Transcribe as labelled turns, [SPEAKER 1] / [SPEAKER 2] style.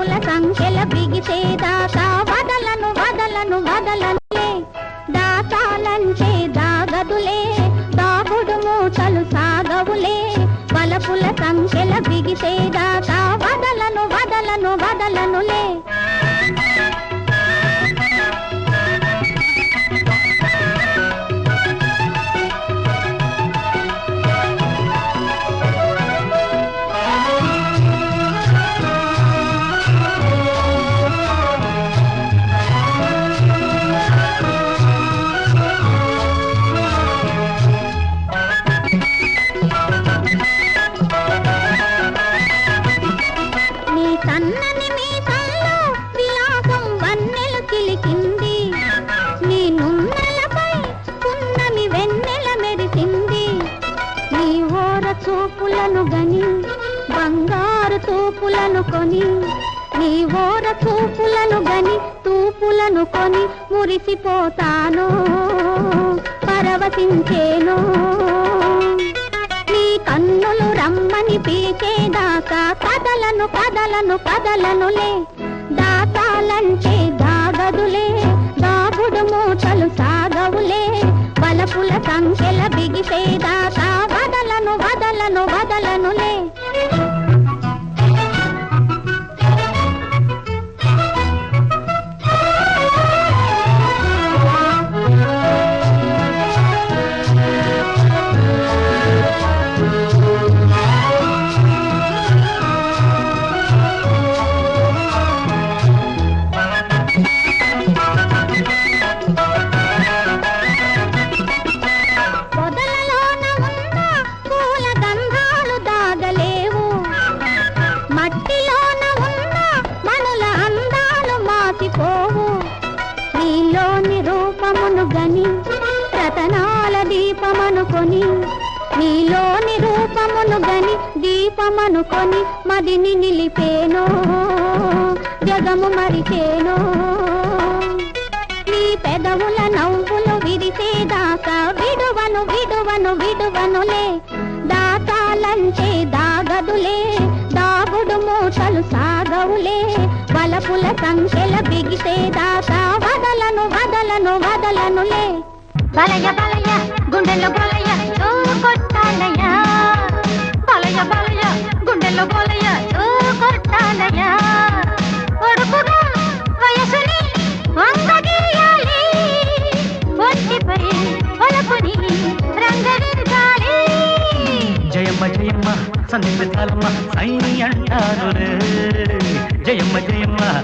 [SPEAKER 1] వలపుల సంఖ్యల బిగిసేదాకా వదలను వదలను వదలనులే దాచాలంటే దాగదులే దాగుడు మూటలు సాగవులే వలపుల సంఖ్యల బిగిసేదాకా వదలను వదలను వదలనులే సన్నని మీసాల్లో విలాసం వన్నెలు చిలికింది నీ నున్నెలపై పున్నమి వెన్నెల మెరిసింది నీ ఓర చూపులను గని బంగారు తూపులను కొని నీ ఓర చూపులను గని తూపులను కొని మురిసిపోతాను పరవశించేను నీ కన్నులు రమ్మని పీచేదాకా కదలను కదలను కదలనులే దాచాలంటే దాగదులే దాగుడు మూటలు సాగవులే వలపుల సంఖ్యల బిగిసేదాకా వదలను వదలను వదలనులే మట్టిలోన ఉన్న మనుల అందాలు మాసిపోవు నీలోని రూపమును గని రతనాల దీపమనుకొని నీలోని రూపమును గని దీపమనుకొని మదిని నిలిపేనో జగము మరిచేనో నీ పెదవుల నవ్వులు విరిసేదాకా విడువను విడువను విడువనులే దాచాలంటే దాగదులే దాగుడు మూటలు సాగవులే వలపుల సంఖ్యల బిగిసేదాకా వదలను వదలను వదలనులే
[SPEAKER 2] బలయ బలయ గుండెల్లో బలయ కొట్టాలయ బలయ బలయ గుండెల్లో బలయ కొట్టాలయ కొడుకుగా వయసుని వంగగీయాలి ఒంటిపై వలపుని రంగరించాలి
[SPEAKER 3] జయమ్మ జయమ్మ సంధించాలమ్మ సై అంటారు జయమ్మ జయమ్మ